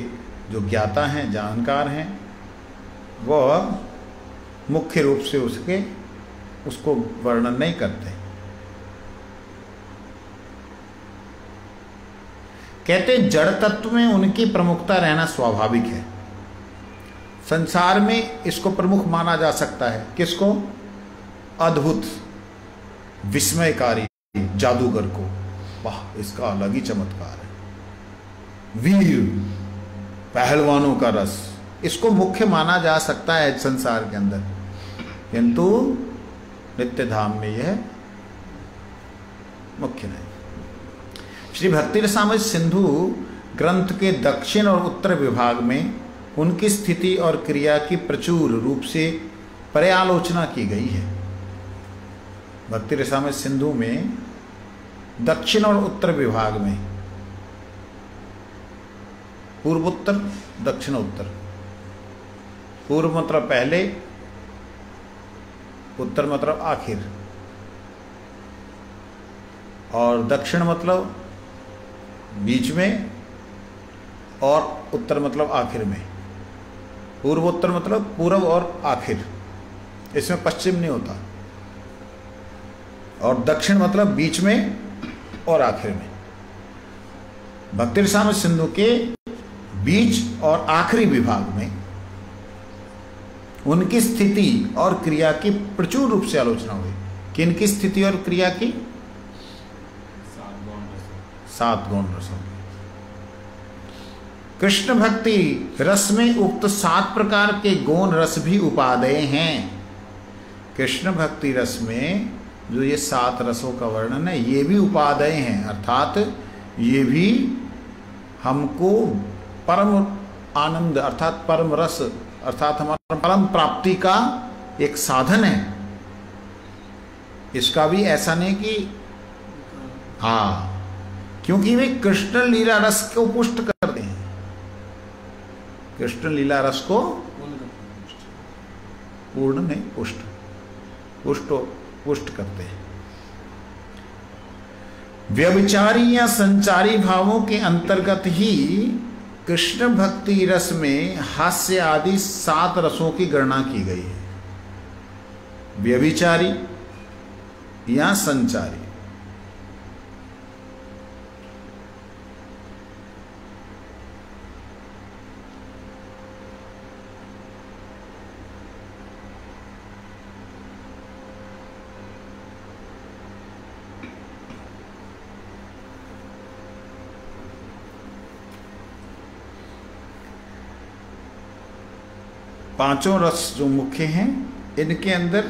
Speaker 1: जो ज्ञाता हैं, जानकार हैं, वह मुख्य रूप से उसको वर्णन नहीं करते। कहते जड़ तत्व में उनकी प्रमुखता रहना स्वाभाविक है। संसार में इसको प्रमुख माना जा सकता है। किसको? अद्भुत विस्मयकारी जादूगर को। वाह, इसका अलग ही चमत्कार है। वीर पहलवानों का रस, इसको मुख्य माना जा सकता है संसार के अंदर, किंतु नित्य धाम में यह मुख्य नहीं। श्री भक्ति रसामृत सिंधु ग्रंथ के दक्षिण और उत्तर विभाग में उनकी स्थिति और क्रिया की प्रचुर रूप से पर्यालोचना की गई है। भक्ति रसामृत सिंधु में दक्षिण और उत्तर विभाग में, पूर्वोत्तर, दक्षिण उत्तर, पूर्व मतलब पहले, उत्तर मतलब आखिर, और दक्षिण मतलब बीच में, और उत्तर मतलब आखिर में। पूर्वोत्तर मतलब पूर्व और आखिर, इसमें पश्चिम नहीं होता। और दक्षिण मतलब बीच में और आखिर में। भक्ति रसामृत सिंधु के बीच और आखिरी विभाग में उनकी स्थिति और क्रिया की प्रचुर रूप से आलोचना हुई। किनकी स्थिति और क्रिया की? 7 गौण रसों। कृष्ण भक्ति रस में उक्त 7 प्रकार के गौण रस भी उपादेय हैं। कृष्ण भक्ति रस में जो ये 7 रसों का वर्णन है, ये भी उपादेय हैं, अर्थात ये भी हमको परम आनंद अर्थात परम रस अर्थात हमारा परम प्राप्ति का एक साधन है। इसका भी ऐसा नहीं कि हाँ, क्योंकि वे कृष्ण लीला रस को पुष्ट करते हैं। कृष्ण लीला रस को पूर्ण नहीं, पुष्ट करते हैं। व्यभिचारी या संचारी भावों के अंतर्गत ही कृष्ण भक्ति रस में हास्य आदि 7 रसों की गणना की गई है। व्यभिचारी या संचारी, पांचों रस जो मुख्य हैं, इनके अंदर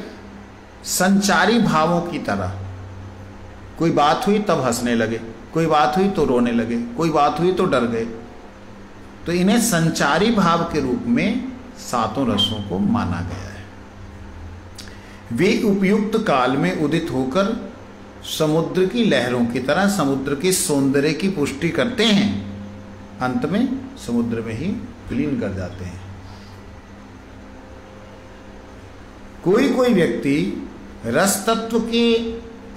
Speaker 1: संचारी भावों की तरह, कोई बात हुई तब हंसने लगे, कोई बात हुई तो रोने लगे, कोई बात हुई तो डर गए, तो इन्हें संचारी भाव के रूप में 7 रसों को माना गया है। वे उपयुक्त काल में उदित होकर समुद्र की लहरों की तरह समुद्र के सौंदर्य की पुष्टि करते हैं, अंत में समुद्र में ही विलीन कर जाते हैं। कोई कोई व्यक्ति रस तत्व के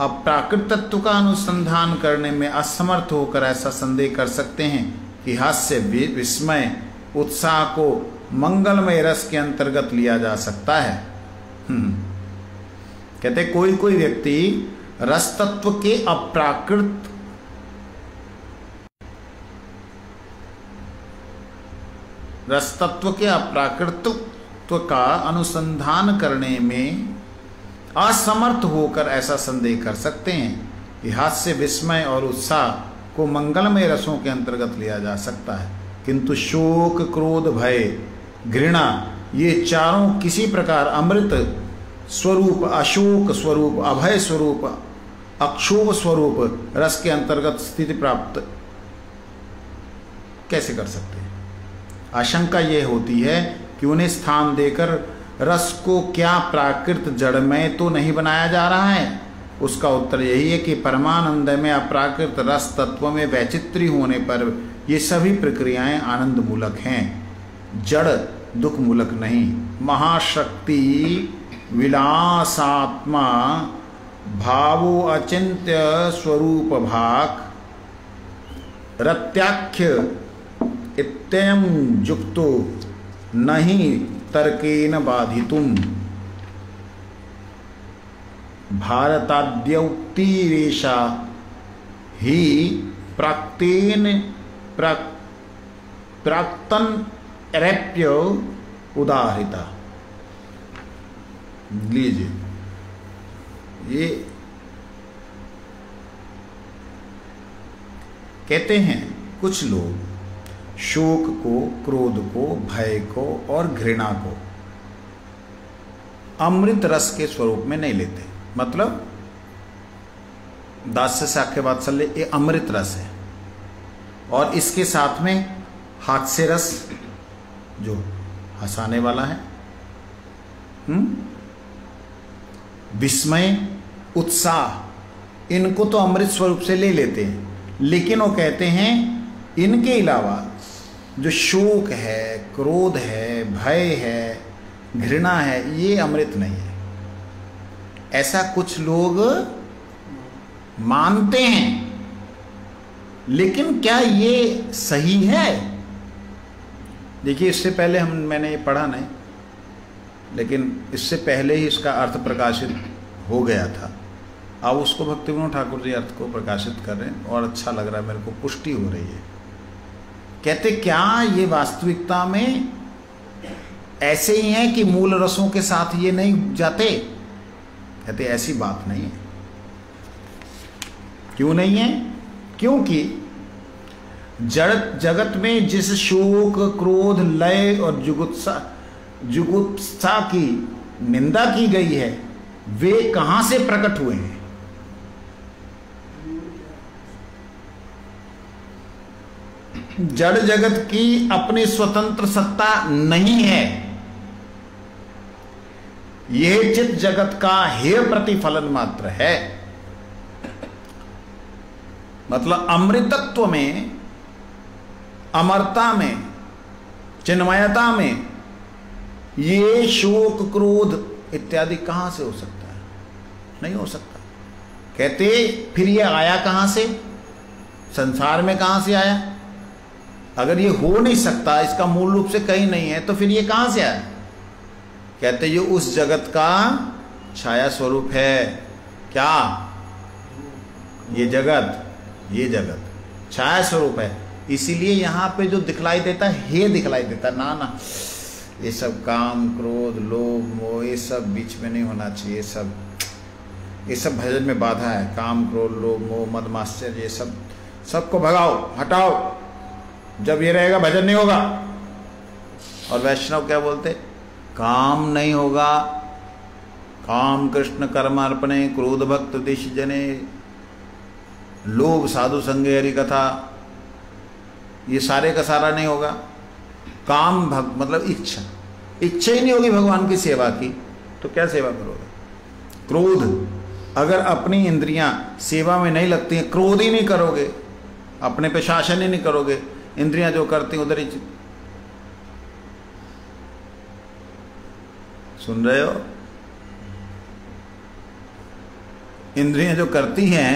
Speaker 1: अप्राकृत तत्व का अनुसंधान करने में असमर्थ होकर ऐसा संदेह कर सकते हैं कि हास्य, विस्मय, उत्साह को मंगलमय रस के अंतर्गत लिया जा सकता है। कहते कोई कोई व्यक्ति रस तत्व के अप्राकृत अप्राकृतत्व का अनुसंधान करने में असमर्थ होकर ऐसा संदेह कर सकते हैं कि हास्य, विस्मय और उत्साह को मंगलमय रसों के अंतर्गत लिया जा सकता है, किंतु शोक, क्रोध, भय, घृणा ये चारों किसी प्रकार अमृत स्वरूप, अशोक स्वरूप, अभय स्वरूप, अक्षोभ स्वरूप रस के अंतर्गत स्थिति प्राप्त कैसे कर सकते हैं। आशंका यह होती है कि उन्हें स्थान देकर रस को क्या प्राकृत जड़मय तो नहीं बनाया जा रहा है। उसका उत्तर यही है कि परमानंद में अप्राकृत रस तत्व में वैचित्री होने पर ये सभी प्रक्रियाएं आनंद मूलक हैं, जड़ दुख मूलक नहीं। महाशक्ति विलासात्मा भावो अचिंत्य स्वरूप भाक रत्याख्य इत्ययं युक्तो नहीं तर्केन बाधितुम भारताद्यौक्तिरेषा ही प्राक्तन रैप्य उदाहरिता। लीजिए, ये कहते हैं कुछ लोग शोक को, क्रोध को, भय को और घृणा को अमृत रस के स्वरूप में नहीं लेते। मतलब दास्य साख्य वात्सल्य ये अमृत रस है, और इसके साथ में हास्य रस जो हंसाने वाला है, विस्मय, उत्साह, इनको तो अमृत स्वरूप से ले लेते हैं। लेकिन वो कहते हैं इनके अलावा जो शोक है, क्रोध है, भय है, घृणा है, ये अमृत नहीं है। ऐसा कुछ लोग मानते हैं, लेकिन क्या ये सही है? देखिए, इससे पहले मैंने ये पढ़ा नहीं, लेकिन इससे पहले ही इसका अर्थ प्रकाशित हो गया था। अब उसको भक्ति विनोद ठाकुर जी अर्थ को प्रकाशित कर रहे हैं और अच्छा लग रहा है, मेरे को पुष्टि हो रही है। कहते क्या ये वास्तविकता में ऐसे ही है कि मूल रसों के साथ ये नहीं जाते? कहते ऐसी बात नहीं है। क्यों नहीं है? क्योंकि जड़ जगत में जिस शोक, क्रोध, लय और जुगुप्सा की निंदा की गई है, वे कहां से प्रकट हुए हैं? जड़ जगत की अपनी स्वतंत्र सत्ता नहीं है। यह चित्त जगत का हेय प्रतिफलन मात्र है। मतलब अमृतत्व में, अमरता में, चिन्मयता में ये शोक, क्रोध इत्यादि कहां से हो सकता है? नहीं हो सकता। कहते फिर ये आया कहां से? संसार में कहां से आया? अगर ये हो नहीं सकता, इसका मूल रूप से कहीं नहीं है, तो फिर ये कहां से आया? कहते ये उस जगत का छाया स्वरूप है। क्या? ये जगत छाया स्वरूप है। इसीलिए यहां पे जो दिखलाई देता है, हे दिखलाई देता है। ना ये सब काम, क्रोध, लोभ, मोह, ये सब बीच में नहीं होना चाहिए। ये सब भजन में बाधा है। काम, क्रोध, लोभ, मोह, मद, मात्सर्य, ये सब सबको भगाओ, हटाओ। जब ये रहेगा भजन नहीं होगा। और वैष्णव क्या बोलते? काम नहीं होगा, काम कृष्ण कर्मार्पणे, क्रोध भक्त देश जने, लोभ साधु संगे हरि कथा, ये सारे का सारा नहीं होगा। काम मतलब इच्छा ही नहीं होगी भगवान की सेवा की, तो क्या सेवा करोगे? क्रोध, अगर अपनी इंद्रियां सेवा में नहीं लगती हैं, क्रोध ही नहीं करोगे, अपने पे शासन ही नहीं करोगे, इंद्रियां जो करती हैं उधर ही। सुन रहे हो? इंद्रियां जो करती हैं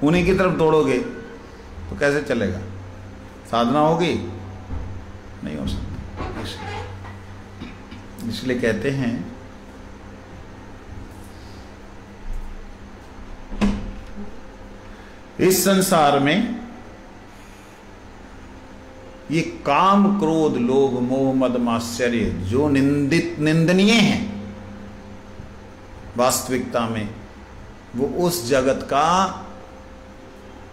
Speaker 1: उन्हीं की तरफ दौड़ोगे तो कैसे चलेगा? साधना होगी? नहीं हो सकती। इसलिए कहते हैं इस संसार में ये काम, क्रोध, लोभ, मोह, मद, मात्सर्य जो निंदनीय हैं वास्तविकता में, वो उस जगत का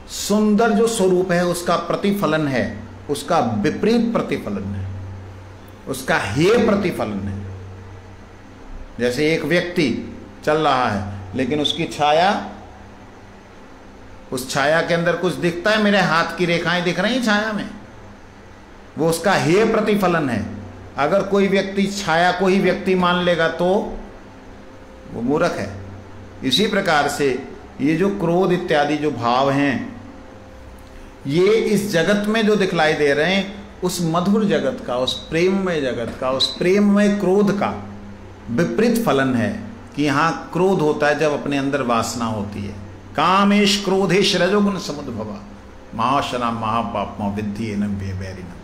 Speaker 1: सुंदर जो स्वरूप है उसका प्रतिफलन है, उसका विपरीत प्रतिफलन है, उसका हेय प्रतिफलन है। जैसे एक व्यक्ति चल रहा है लेकिन उसकी छाया, उस छाया के अंदर कुछ दिखता है, मेरे हाथ की रेखाएं दिख रही हैं छाया में, वो उसका हेय प्रतिफलन है। अगर कोई व्यक्ति छाया को ही व्यक्ति मान लेगा तो वो मूर्ख है। इसी प्रकार से ये जो क्रोध इत्यादि जो भाव हैं, ये इस जगत में जो दिखलाई दे रहे हैं उस मधुर जगत का, उस प्रेममय जगत का, उस प्रेममय क्रोध का विपरीत फलन है कि यहाँ क्रोध होता है जब अपने अंदर वासना होती है। कामेश क्रोधेश रजोगुण समुद्भवा महाशना महापापमा विद्धि एनम व्यवैरिणम।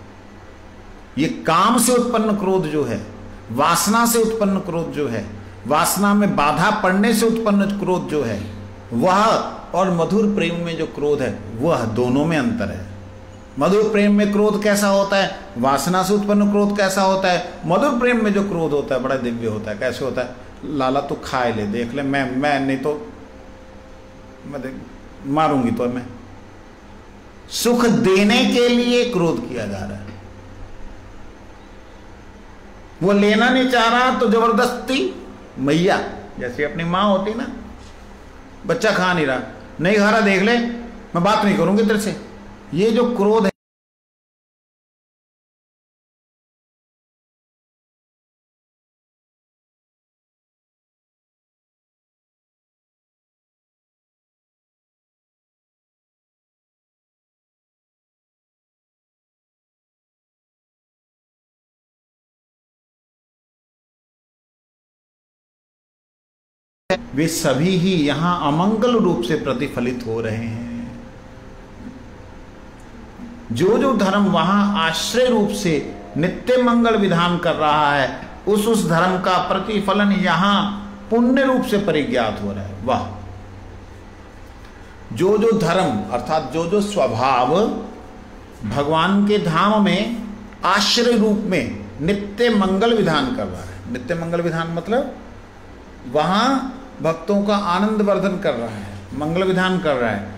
Speaker 1: ये काम से उत्पन्न क्रोध जो है, वासना से उत्पन्न क्रोध जो है, वासना में बाधा पड़ने से उत्पन्न क्रोध जो है वह, और मधुर प्रेम में जो क्रोध है वह, दोनों में अंतर है। मधुर प्रेम में क्रोध कैसा होता है, वासना से उत्पन्न क्रोध कैसा होता है? मधुर प्रेम में जो क्रोध होता है बड़ा दिव्य होता है। कैसे होता है? लाला तो खाए ले, देख ले, मैं नहीं तो मैं मारूंगी तो मैं। सुख देने के लिए क्रोध किया जा रहा है, वो लेना नहीं चाह रहा तो जबरदस्ती, मैया जैसे अपनी माँ होती ना, बच्चा खा नहीं रहा, नहीं खा रहा, देख ले मैं बात नहीं करूंगी तेरे से। ये जो क्रोध है वे सभी ही यहां अमंगल रूप से प्रतिफलित हो रहे हैं। जो जो धर्म वहां आश्रय रूप से नित्य मंगल विधान कर रहा है, उस धर्म का प्रतिफलन यहां पुण्य रूप से परिज्ञात हो रहा है। वाह! जो जो धर्म अर्थात जो जो स्वभाव भगवान के धाम में आश्रय रूप में नित्य मंगल विधान कर रहा है। नित्य मंगल विधान मतलब वहां भक्तों का आनंद वर्धन कर रहा है, मंगल विधान कर रहा है।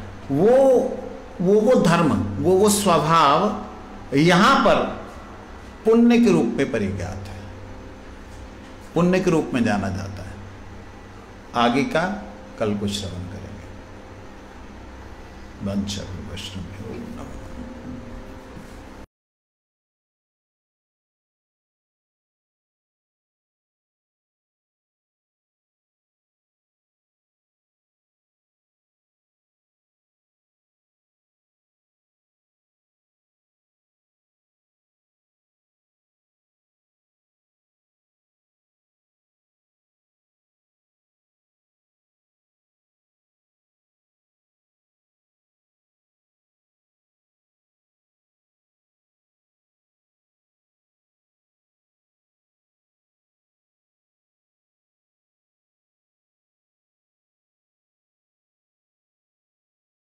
Speaker 1: वो धर्म, वो स्वभाव यहां पर पुण्य के रूप में परिज्ञात है, पुण्य के रूप में जाना जाता है। आगे का कल कुछ श्रवण करेंगे। वंश वैष्णव।